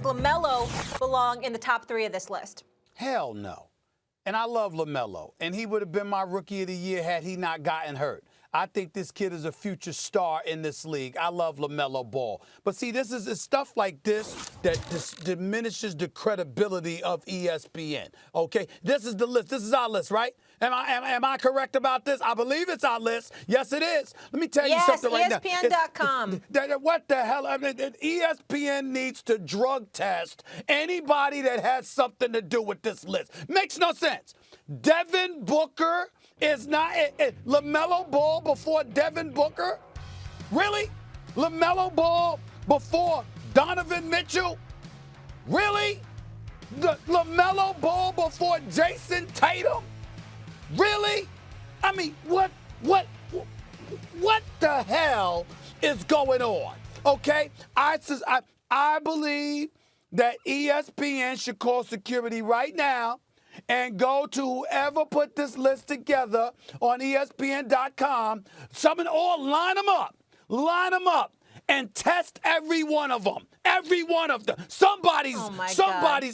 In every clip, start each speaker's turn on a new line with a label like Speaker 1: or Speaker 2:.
Speaker 1: LaMelo belong in the top 3 of this list?
Speaker 2: Hell no. And I love LaMelo, and he would have been my Rookie of the Year had he not gotten hurt. I think this kid is a future star in this league. I love LaMelo Ball. But see, this is stuff like this that diminishes the credibility of ESPN, okay? This is the list. This is our list, right? Am I correct about this? I believe it's our list. Yes, it is. Let me tell you something right now.
Speaker 1: Yes, ESPN.com.
Speaker 2: What the hell? I mean, ESPN needs to drug test anybody that has something to do with this list. Makes no sense. Devin Booker is not LaMelo Ball before Devin Booker? Really? LaMelo Ball before Donovan Mitchell? Really? LaMelo Ball before Jason Tatum? Really? I mean, what the hell is going on? Okay? I believe that ESPN should call security right now and go to whoever put this list together on ESPN.com, line them up, and test every one of them. Every one of them. Somebody's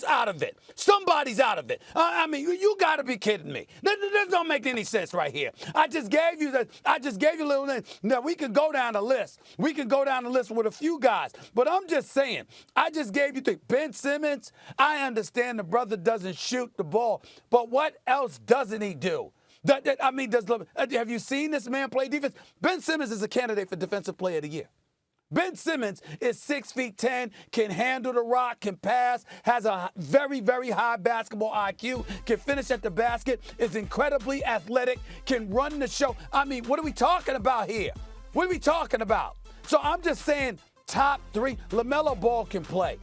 Speaker 2: out of it. Somebody's out of it. I mean, you got to be kidding me. This don't make any sense right here. I just gave you a little thing. Now, we can go down the list. We can go down the list with a few guys. But I'm just saying, I just gave you Ben Simmons. I understand the brother doesn't shoot the ball. But what else doesn't he do? Have you seen this man play defense? Ben Simmons is a candidate for Defensive Player of the Year. Ben Simmons is 6'10", can handle the rock, can pass, has a very, very high basketball IQ, can finish at the basket, is incredibly athletic, can run the show. I mean, what are we talking about here? What are we talking about? So I'm just saying top 3. LaMelo Ball can play.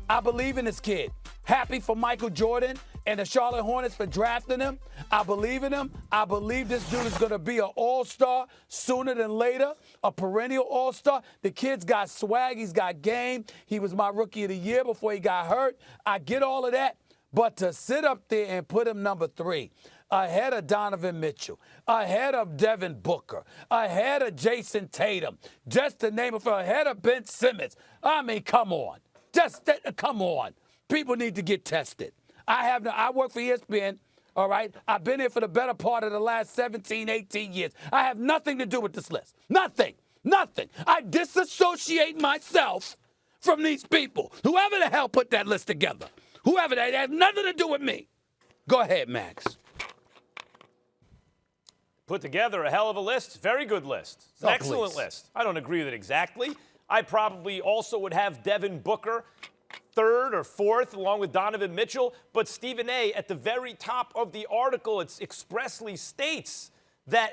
Speaker 2: I believe in this kid. Happy for Michael Jordan and the Charlotte Hornets for drafting him. I believe in him. I believe this dude is going to be an all-star sooner than later, a perennial all-star. The kid's got swag. He's got game. He was my Rookie of the Year before he got hurt. I get all of that. But to sit up there and put him number 3, ahead of Donovan Mitchell, ahead of Devin Booker, ahead of Jason Tatum, just to name it, ahead of Ben Simmons. I mean, come on. Come on. People need to get tested. I work for ESPN, all right? I've been here for the better part of the last 17, 18 years. I have nothing to do with this list. Nothing. I disassociate myself from these people. Whoever the hell put that list together. Whoever, that has nothing to do with me. Go ahead, Max.
Speaker 3: Put together a hell of a list. Very good list. It's an excellent list. I don't agree with it exactly. I probably also would have Devin Booker 3rd or 4th, along with Donovan Mitchell. But Stephen A., at the very top of the article, it explicitly states that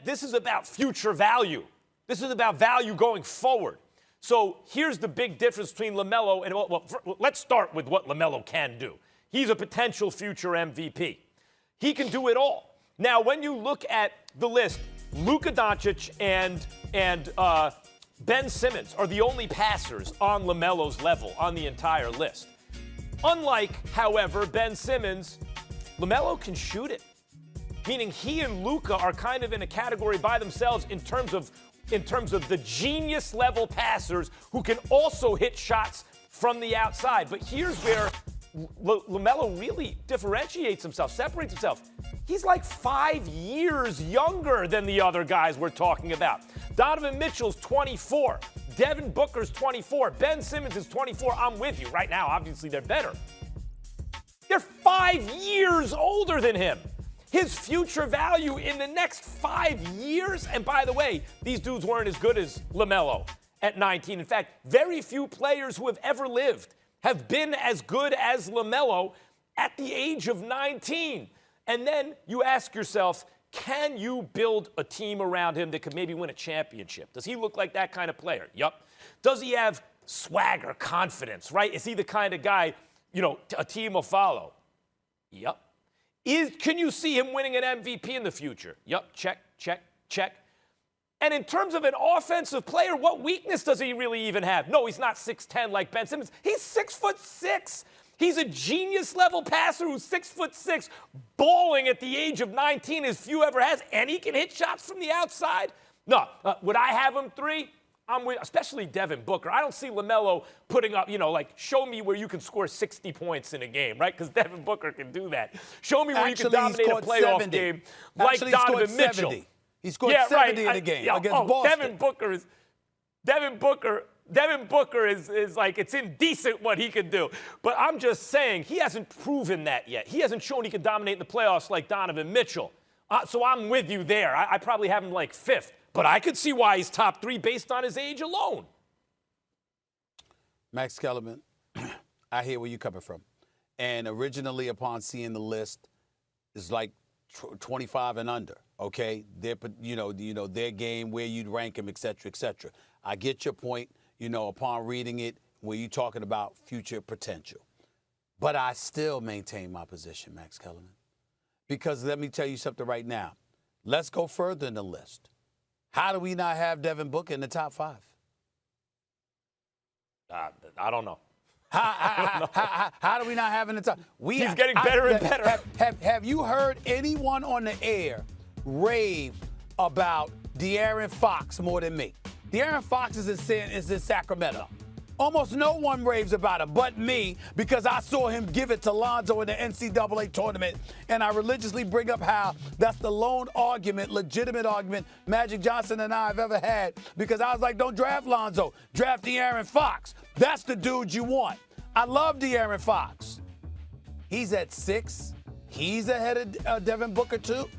Speaker 3: this is about future value. This is about value going forward. So here's the big difference between LaMelo and, let's start with what LaMelo can do. He's a potential future MVP. He can do it all. Now, when you look at the list, Luka Doncic and Ben Simmons are the only passers on LaMelo's level on the entire list. Unlike, however, Ben Simmons, LaMelo can shoot it. Meaning he and Luka are kind of in a category by themselves in terms of the genius level passers who can also hit shots from the outside. But here's where LaMelo really differentiates himself, separates himself. He's like 5 years younger than the other guys we're talking about. Donovan Mitchell's 24. Devin Booker's 24. Ben Simmons is 24. I'm with you. Right now, obviously, they're better. They're 5 years older than him. His future value in the next 5 years, and by the way, these dudes weren't as good as LaMelo at 19. In fact, very few players who have ever lived have been as good as LaMelo at the age of 19. And then you ask yourself, can you build a team around him that could maybe win a championship? Does he look like that kind of player? Yup. Does he have swagger, confidence, right? Is he the kind of guy, a team will follow? Yup. Can you see him winning an MVP in the future? Yup. Check, check, check. And in terms of an offensive player, what weakness does he really even have? No, he's not 6'10" like Ben Simmons. He's 6'6". He's a genius-level passer who's 6'6", balling at the age of 19 as few ever has, and he can hit shots from the outside. No, would I have him 3? I'm with, especially Devin Booker. I don't see LaMelo putting up, like, show me where you can score 60 points in a game, right? Because Devin Booker can do that. Show me where you can dominate a playoff
Speaker 2: 70.
Speaker 3: game like Donovan Mitchell.
Speaker 2: He scored 70 in a game against Boston.
Speaker 3: Devin Booker is like, it's indecent what he can do. But I'm just saying, he hasn't proven that yet. He hasn't shown he can dominate in the playoffs like Donovan Mitchell. So I'm with you there. I probably have him like 5th. But I could see why he's top 3 based on his age alone.
Speaker 2: Max Kellerman, I hear where you're coming from. And originally, upon seeing the list, it's like 25 and under, okay? Their game, where you'd rank them, et cetera, et cetera. I get your point, upon reading it, where you're talking about future potential. But I still maintain my position, Max Kellerman. Because let me tell you something right now. Let's go further in the list. How do we not have Devin Booker in the top 5?
Speaker 3: I don't know.
Speaker 2: How do we not have him in the top?
Speaker 3: He's getting better and better.
Speaker 2: Have you heard anyone on the air rave about De'Aaron Fox more than me? De'Aaron Fox is in Sacramento. Almost no one raves about him but me, because I saw him give it to Lonzo in the NCAA tournament, and I religiously bring up how that's the lone argument, legitimate argument, Magic Johnson and I have ever had, because I was like, don't draft Lonzo, draft De'Aaron Fox. That's the dude you want. I love De'Aaron Fox. He's at 6. He's ahead of Devin Booker too.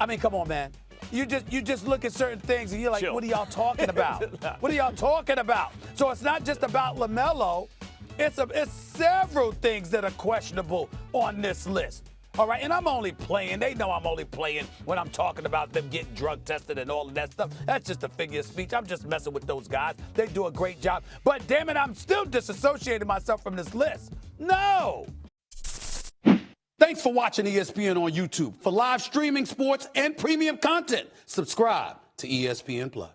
Speaker 2: I mean, come on, man. You just look at certain things and you're like, what are y'all talking about? What are y'all talking about? So it's not just about LaMelo. It's several things that are questionable on this list. All right, and I'm only playing. They know I'm only playing when I'm talking about them getting drug tested and all of that stuff. That's just a figure of speech. I'm just messing with those guys. They do a great job. But damn it, I'm still disassociating myself from this list. No. Thanks for watching ESPN on YouTube. For live streaming, sports, and premium content, subscribe to ESPN+.